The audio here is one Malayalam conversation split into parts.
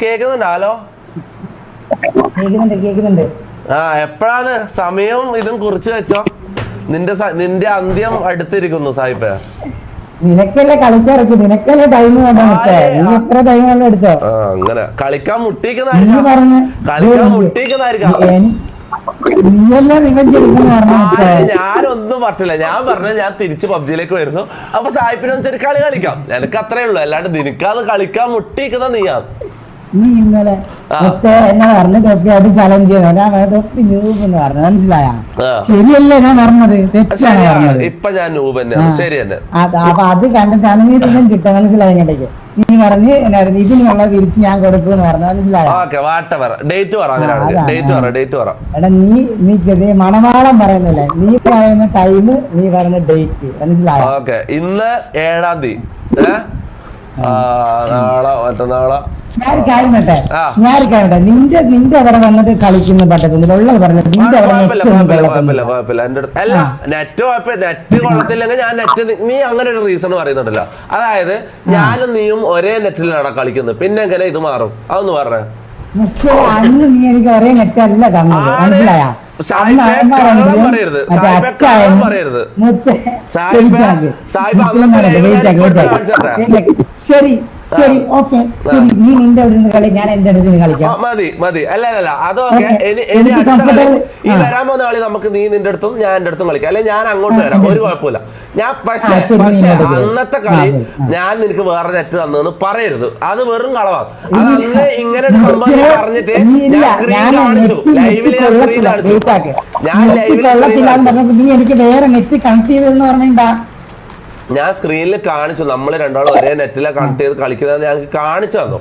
കേക്കുന്നുണ്ടോ? കേക്കുന്നുണ്ട്. ആ എപ്പോഴാണ് സമയം ഇതും കുറിച്ച് വെച്ചോ. നിന്റെ അന്ത്യം അടുത്തിരിക്കുന്നു സായിപ്പേ. നിനക്കല്ലേ കളിച്ചിറക്കി, നിനക്കല്ലേ ടൈം വേണ്ട. എത്ര ടൈം വേണ്ട എടുത്തോ. അങ്ങനെ കളിക്കാൻ മുട്ടിക്കുന്നതായിരിക്കാം. ഞാനൊന്നും പറഞ്ഞില്ല. ഞാൻ പറഞ്ഞ ഞാൻ തിരിച്ച് പബ്ജിയിലേക്ക് വരുന്നു. അപ്പൊ സായിപ്പിനൊരു കളി കളിക്കാം. എനിക്ക് അത്രേ ഉള്ളൂ. അല്ലാണ്ട് നിനക്കാത് കളിക്കാൻ മുട്ടിക്കുന്ന നീയാണ്. നീ ഇന്നലെ എന്നെ പറഞ്ഞു തൊപ്പി അത് ചലഞ്ച് ചെയ്യണം. ഞാൻ തൊപ്പി ന്യൂബ് എന്ന് പറഞ്ഞു, മനസ്സിലായ? ശരിയല്ലേ ഞാൻ പറഞ്ഞത്? തെറ്റാണ് പറഞ്ഞത്. ഇപ്പൊ ഞാൻ ന്യൂബ് തന്നെ. ശരി തന്നെ. അപ്പൊ അത് കണ്ടിട്ടാണ് നീ ഇതും കിട്ടും, മനസ്സിലായ? ഇങ്ങോട്ടേക്ക് നീ പറഞ്ഞ് ഇതിനുള്ള തിരിച്ച് ഞാൻ കൊടുക്കുമെന്ന് പറഞ്ഞു, മനസ്സിലായോ? എടാ നീ മണവാളം പറയുന്നില്ലേ, നീ പറയുന്ന ടൈം, നീ പറയുന്ന ഡേറ്റ്, മനസ്സിലായോ? ഇന്ന് 7-ാം തീയതി, നാളെ മറ്റന്നാളെ. ഞാൻ കാര്യട്ടെ നിന്റെ അവിടെ വന്നിട്ട് കളിക്കുന്ന പറ്റത്തില്ല. ഉള്ളത് പറഞ്ഞത് നിന്റെ നെറ്റ് കൊള്ളത്തില്ലെങ്കിൽ ഞാൻ നീ അങ്ങനെ ഒരു റീസൺ പറയുന്നുണ്ടല്ലോ. അതായത് ഞാനും നീയും ഒരേ നെറ്റിലാണ് കളിക്കുന്നത്. പിന്നെ എങ്ങനെ ഇത് മാറും? അതൊന്ന് പറഞ്ഞേ. അന്ന് നീ എനിക്ക് ഒരേ നെറ്റല്ല തന്നത്, മനസ്സിലായോ? ശരി ശരി, ഓക്കെ, ശരി. നീ നിന്റെ അവിടെ നിന്ന് കളി, ഞാൻ എന്റെ അടുത്ത് കളിക്കാം. മതി. അല്ല അതൊക്കെ ഈ വരാൻ പോകുന്ന കളി നമുക്ക് നീ നിന്റെ അടുത്തും ഞാൻ എന്റെ അടുത്തും കളിക്കാം. അല്ലെ ഞാൻ അങ്ങോട്ട് വരാം, ഒരു കുഴപ്പമില്ല. ഞാൻ പക്ഷേ അന്നത്തെ കളി ഞാൻ നിനക്ക് വേറെ നെറ്റ് തന്നെന്ന് പറയരുത്. അത് വെറും കളവാണ്. അത് അന്ന് ഇങ്ങനെ ഒരു സംഭവം പറഞ്ഞിട്ട് ഞാൻ സ്ക്രീൻ കാണിച്ചു, ലൈവില് ഞാൻ സ്ക്രീൻ കാണിച്ചു. ഞാൻ ലൈവില് നീ എനിക്ക് വേറെ നെറ്റ് കണക്ട് ചെയ്തെന്ന് പറഞ്ഞാ ഞാൻ സ്ക്രീനിൽ കാണിച്ചു. നമ്മള് രണ്ടാളും ഒരേ നെറ്റിലെ കണക്ട് ചെയ്ത് കളിക്കുന്നത് ഞങ്ങൾക്ക് കാണിച്ചു തന്നു.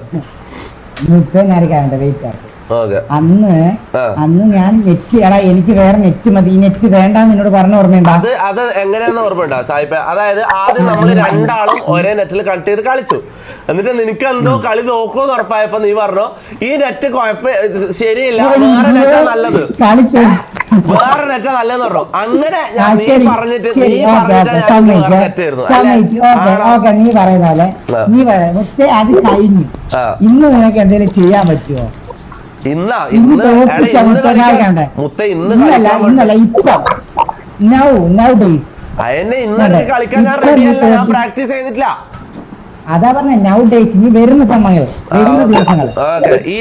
അന്ന് ഞാൻ നെറ്റ് എനിക്ക് വേറെ നെറ്റ് മതി, ഈ നെറ്റ് വേണ്ടെന്ന് എന്നോട് പറഞ്ഞ ഓർമ്മയുണ്ട്. അത് എങ്ങനെയാന്ന് ഓർമ്മയുണ്ടോ സായിപ്പ? അതായത് ആദ്യം നമ്മൾ രണ്ടാളും ഒരേ നെറ്റിൽ കണക്ട് ചെയ്ത് കളിച്ചു. എന്നിട്ട് നിനക്ക് എന്തോ കളി നോക്കുമെന്ന് ഉറപ്പായപ്പോ നീ പറഞ്ഞു ഈ നെറ്റ് ശരിയില്ല, വേറെ നെറ്റാ നല്ലത്, വേറെ നെറ്റാ നല്ലതെന്ന് പറഞ്ഞു. അങ്ങനെ നീ പറഞ്ഞിട്ട് നീ പറയുന്നല്ലേ, നീ പറയാ അത് കഴിഞ്ഞു. ഇന്ന് നിനക്ക് എന്തെങ്കിലും ചെയ്യാൻ പറ്റുമോ? പ്രാക്ടീസ് ചെയ്തിട്ടില്ല. അതാ പറഞ്ഞ നൗ ഡേയ്സ്, നീ വരുന്ന സമയങ്ങൾ, വരുന്ന ദിവസങ്ങൾ. ഈ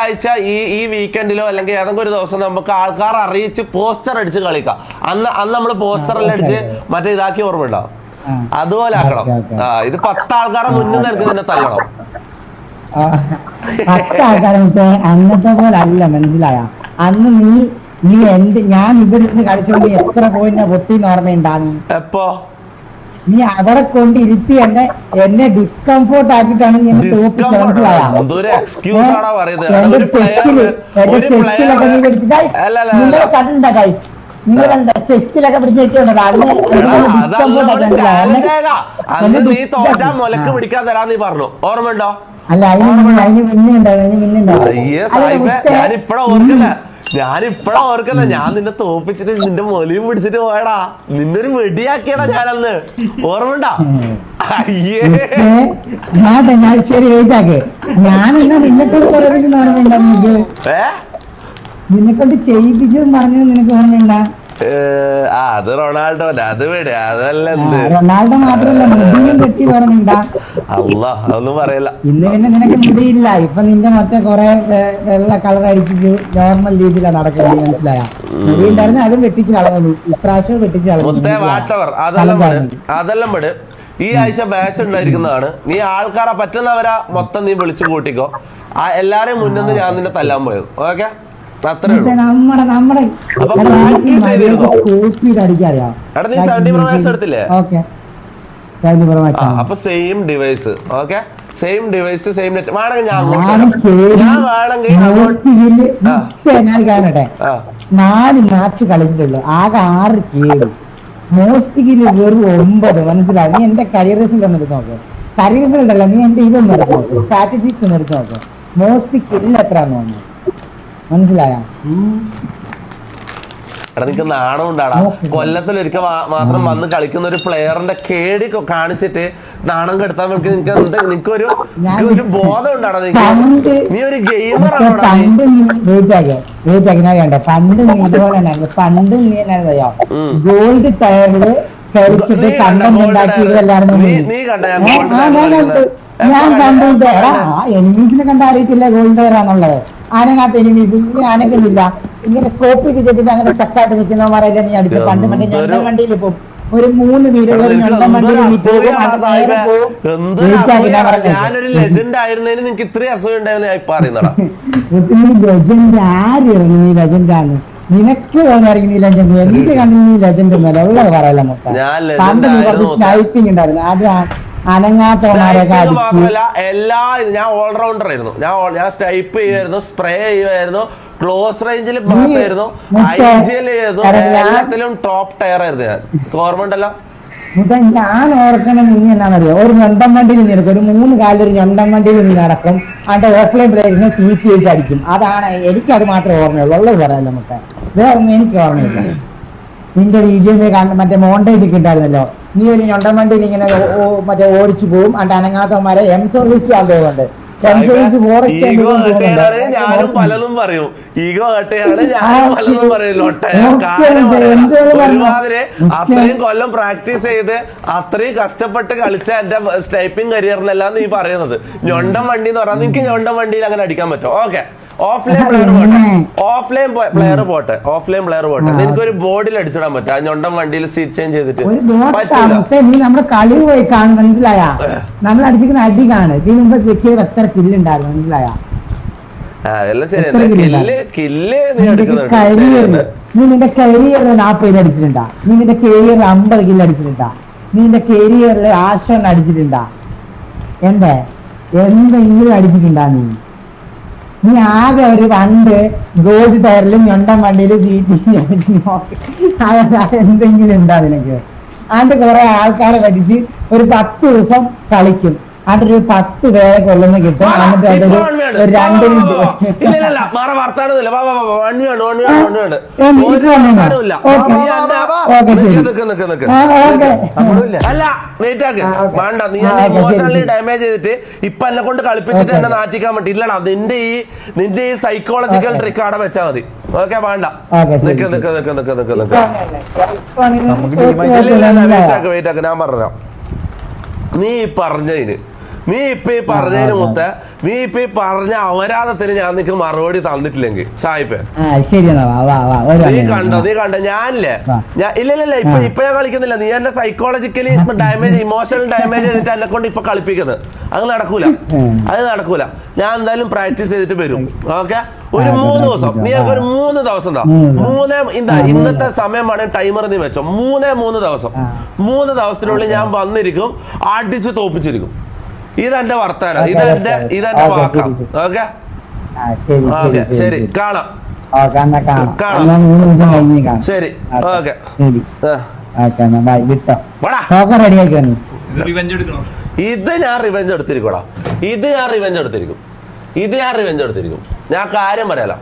ആഴ്ച ഈ വീക്കെൻഡിലോ അല്ലെങ്കിൽ ഏതെങ്കിലും ഒരു ദിവസം നമുക്ക് ആൾക്കാർ അറിയിച്ച് പോസ്റ്റർ അടിച്ച് കളിക്കാം. അന്ന് നമ്മള് പോസ്റ്റർ എല്ലാം അടിച്ച് മറ്റേ ഇതാക്കി ഓർമ്മ ഉണ്ടാവും. അതുപോലെ ആക്കണം. ഇത് 10 ആൾക്കാരെ മുന്നിൽ നിനക്ക് തന്നെ തല്ലണം. 10 ആൾക്കാരെ അന്നത്തെ പോലെ അല്ല, മനസ്സിലായ? അന്ന് നീ ഞാൻ ഇവിടെ കളിച്ചോണ്ട് എത്ര പോയിന്റ് പൊട്ടിന്ന് ഓർമ്മയുണ്ടാകും. എപ്പോ നീ അവിടെ കൊണ്ട് ഇരുത്തി എന്നെ ഡിസ്കംഫോർട്ട് ആക്കിയിട്ടാണ് നീ എന്നെ തോപ്പിച്ചത്, മനസ്സിലായ? കണ്ടിട്ടുണ്ടോ കൈ? നിങ്ങൾ കണ്ട ചെക്കിലൊക്കെ പിടിച്ചിട്ടുണ്ടല്ലോ, ഓർമ്മയുണ്ടോ? അല്ല അതിന് മുന്നേ ഉണ്ടാവും. ഞാനിപ്പഴാ ഓർക്കുന്ന ഞാൻ നിന്നെ തോപ്പിച്ചിട്ട് നിന്റെ മൊലിയും പിടിച്ചിട്ട് പോയടാ, നിന്നെ ഒരു വെടിയാക്കിയടാ ഞാനന്ന്. ഓർമ്മണ്ടാ? ശരി, വെയിറ്റാക്കെ. ഞാനെന്നാ നിന്നെക്കൊണ്ട് നിന്നെക്കൊണ്ട് ചെയ്യിപ്പിച്ചത് പറഞ്ഞത് നിനക്ക് ഓർമ്മയുണ്ടാ? അത് റൊണാൾഡോ അത് വേടേ, അതല്ല റൊണാൾഡോ മാത്രല്ല, മുടിയും കെട്ടി ഓർമ്മയുണ്ടാ? അതൊന്നും പറയല്ല. ഇന്ന് പിന്നെ നിനക്ക് മുടിയില്ല. ഇപ്പൊ നിന്റെ മറ്റേ കൊറേ വെള്ള കളർ അടിച്ചിട്ട് നോർമൽ രീതിയിലാണ് നടക്കുന്നത്, മനസ്സിലായ? മുടി ഉണ്ടായിരുന്നു, അതും വെട്ടിച്ച് കളഞ്ഞു. ഇപ്രാവശ്യം വെട്ടിച്ച് കളഞ്ഞു. അതെല്ലാം പെട്. ഈ ആഴ്ച ബാച്ച് ഉണ്ടായിരിക്കുന്നതാണ്. നീ ആൾക്കാരെ പറ്റുന്നവരാ മൊത്തം നീ വിളിച്ചു കൂട്ടിക്കോ. എല്ലാരെയും മുന്നിൽ ഞാൻ നിന്നെ തല്ലാൻ പോയത്. ഓക്കെ, അത്രേ ഉള്ളൂ. അപ്പൊ same device. Okay, same device, same net. വേണമെങ്കിൽ ഞാൻ വേണമെങ്കിൽ 4 മാച്ച് കളിച്ചിട്ടുള്ളൂ, ആകെ 6 കേട്. മോസ്റ്റ് കില്ല് വെറും 9, മനസ്സിലായി? നീ എന്റെ കരിയർ റിസൾട്ട് ഒന്ന് എടുത്ത് നോക്ക്. കരിയർ റിസൾട്ട് അല്ല, നീ എന്റെ ഇതൊന്നും എടുത്ത് നോക്ക്, സ്റ്റാറ്റിസ്റ്റിക്സ് ഒന്ന് എടുത്ത് നോക്ക്. മോസ്റ്റ് കില്ല് എത്രയാന്ന് തോന്നുന്നു, മനസ്സിലായ? എടാ നിനക്ക് നാണം ഉണ്ടാടാ. കൊല്ലത്തിലൊരിക്കൽ മാത്രം വന്ന് കളിക്കുന്ന ഒരു പ്ലെയറിന്റെ കേടി കാണിച്ചിട്ട് നാണം കെടുത്താൻ വേണ്ടി നിനക്കൊരു ബോധം ഉണ്ടാടാ. നീ ഒരു ഗെയിമർ ആണോടാ? പണ്ട് നീ ഇതുപോലെ തന്നെ പണ്ട് നീ എന്നറിയോ ഗോൾഡ് ടയറില് കളിച്ചിട്ട് കണ്ടന്റ് ഉണ്ടാക്കിയതല്ലായിരുന്നു ഞാൻ കണ്ടിട്ട് എനിമീസിനെ കണ്ട അറിയത്തില്ല ഗോൾഡ് ടയറാന്നുള്ളത്. ആനങ്ങാത്ത എനിമീസ് ഇങ്ങനെ ആനക്കുന്നില്ല, ഇങ്ങനെ സ്കോപ്പ് ചെയ്തിട്ട് അങ്ങനെ ചക്കായിട്ട് നിൽക്കുന്നവന്മാരെല്ലാം നീ അടിച്ച് പണ്ട് മറ്റേ ഞൊണ്ട വണ്ടിയിൽ പോകും ഒരു 3 വീടുകൾ ഞൊണ്ട വണ്ടിയിൽ ഞാനൊരു ലെജൻഡ് ആയിരുന്നതിന് നിനക്ക് ഇത്രയും അസൂയ ഉണ്ടായിരുന്നു ഞാൻ ഇപ്പൊ അറിയുന്നടാ. ലെജൻഡ് ആര് ഇറങ്ങി നീ ലെജൻഡാണ്? നിനക്ക് തോന്നിറങ്ങി ലെജൻഡ്, എനിക്ക് കണ്ടു നീ ലെജൻഡ് ഒന്നല്ല ഉള്ളത് പറയല്ല. പണ്ട് നീ കുറച്ച് ടൈപ്പിംഗ് ഉണ്ടായിരുന്നു, അത് അനങ്ങാത്തവന്മാരൊക്കെ മാത്രമല്ല എല്ലാ ഞാൻ ഓൾറൗണ്ടർ ആയിരുന്നു. ഞാൻ സ്റ്റൈപ്പ് ചെയ്യുമായിരുന്നു, സ്പ്രേ ചെയ്യുമായിരുന്നു, ക്ലോസ് റേഞ്ചിൽ പാസ് ആയിരുന്നു, IGL ചെയ്തു, എല്ലാത്തിലും ടോപ്പ് ടയർ ആയിരുന്നു ഞാൻ. ഓർമ്മ ഉണ്ടല്ലോ? ഞാൻ ഓർക്കണ നീ എന്നാന്നറിയോ, ഒരു ഞൊണ്ടൻ വണ്ടിയിൽ നീ നടക്കും, ഒരു 3 കാലൊരു ഞൊണ്ടൻ വണ്ടിയിൽ നീ നടക്കും, അതിന്റെ ഓഫ്ലൈൻ പ്ലേസിനെ ചീറ്റ് ചെയ്ത് അടിക്കും. അതാണ് എനിക്കത് മാത്രമേ ഓർമ്മയുള്ളൂ, ഉള്ളത് പറയാമല്ലോ നമുക്ക്. വേറെ ഒന്നും എനിക്ക് ഓർമ്മയില്ല. നിന്റെ വീഡിയോ മറ്റേ മോണ്ടേജ് കിട്ടായിരുന്നല്ലോ, നീ ഒരു ഞൊണ്ടൻ വണ്ടിയിൽ ഇങ്ങനെ മറ്റേ ഓടിച്ചു പോകും, അതിന്റെ അനങ്ങാത്തവന്മാരെ M-Series ആകുന്നുണ്ട്. ഞാനും പലതും പറയും, ഈഗോ കട്ടയാണ് ഞാനും പലതും പറയും. ഒരുമാതിരി അത്രയും കൊല്ലം പ്രാക്ടീസ് ചെയ്ത് അത്രയും കഷ്ടപ്പെട്ട് കളിച്ച എന്റെ സ്നൈപ്പിംഗ് കരിയറിനല്ല നീ പറയുന്നത്. ഞൊണ്ടൻ വണ്ടി എന്ന് പറഞ്ഞാൽ നിനക്ക് ഞൊണ്ടൻ വണ്ടിയിൽ അങ്ങനെ അടിക്കാൻ പറ്റും. ഓക്കെ, ഓഫ്ലൈൻ പ്ലെയർ പോട്ടെ, നിനക്കൊരു ബോർഡിൽ അടിച്ചിടാൻ പറ്റും. ആ ഞൊണ്ടൻ വണ്ടിയിൽ സീറ്റ് ചേഞ്ച് ചെയ്തിട്ട് നീ നമ്മുടെ കളി പോയി കാണും, മനസ്സിലായ? നമ്മൾ അടിച്ചിരിക്കുന്ന അടി കാണും. ഇതിന് മുമ്പ് ചെക്കിയത് എത്ര കില്ലുണ്ടായിരുന്നു, മനസ്സിലായ? അതെല്ലാം ശരിയാണ്. നീ നിന്റെ കരിയറിൽ 40 അടിച്ചിട്ടുണ്ടാ? നീ നിന്റെ കരിയറിൽ 50 കില്ല് അടിച്ചിട്ടുണ്ടാ? നീ നിന്റെ കരിയറിൽ ആശയം അടിച്ചിട്ടുണ്ടാ? എന്തെങ്കിലും അടിച്ചിട്ടുണ്ടാ? നീ ആകെ ഒരു 2 ഗോൾഡ് ടയറിലും ഞൊണ്ടൻ വണ്ടിയിലും എന്തെങ്കിലും ഉണ്ടാ നിനക്ക്? അതിന്റെ കുറെ ആൾക്കാരെ പഠിച്ച് ഒരു 10 ദിവസം കളിക്കും, അതിന്റെ ഒരു 10 പേരെ കൊല്ലുന്ന കിട്ടും. എന്നിട്ട് അതൊരു 2 മിനിറ്റ് വേണ്ട. നീ എന്നെ ഇമോഷണലി ഡാമേജ് ചെയ്തിട്ട് ഇപ്പൊ എന്നെ കൊണ്ട് കളിപ്പിച്ചിട്ട് എന്നെ നാറ്റിക്കാൻ പറ്റില്ലടാ. നിന്റെ ഈ സൈക്കോളജിക്കൽ ട്രിക്ക് അവിടെ വെച്ചാൽ മതി. ഓക്കെ, വേണ്ട. വെയിറ്റ് ഞാൻ പറഞ്ഞ നീ പറഞ്ഞതിന് മുത്ത നീ ഇപ്പൊ ഈ പറഞ്ഞ അപരാധത്തിന് ഞാൻ നിനക്ക് മറുപടി തന്നിട്ടില്ലെങ്കിൽ സായിപ്പേ നീ കണ്ടോ ഞാനില്ലേ ഇല്ല ഇപ്പൊ ഞാൻ കളിക്കുന്നില്ല. നീ എന്നെ സൈക്കോളജിക്കലി ഡാമേജ് ഇമോഷണൽ ഡാമേജ് ചെയ്തിട്ട് എന്നെ കൊണ്ട് ഇപ്പൊ കളിപ്പിക്കുന്നത് അത് നടക്കൂല. ഞാൻ എന്തായാലും പ്രാക്ടീസ് ചെയ്തിട്ട് വരും. ഓക്കെ, ഒരു 3 ദിവസം നീ എനിക്ക് ഒരു 3 ദിവസം ഇന്നത്തെ സമയമാണ് ടൈമർ നീ വെച്ചോ. 3 ദിവസം 3 ദിവസത്തിനുള്ളിൽ ഞാൻ വന്നിരിക്കും, അടിച്ച് തോപ്പിച്ചിരിക്കും. ഇതെന്റെ വർത്താനം, ഇതെന്റെ വാക്കാം. ഓക്കെ ശരി, കാണാം. ശരി, ഓക്കെ. ഇത് ഞാൻ റിവെഞ്ച് എടുത്തിരിക്കും. ഞാൻ കാര്യം പറയാലോ.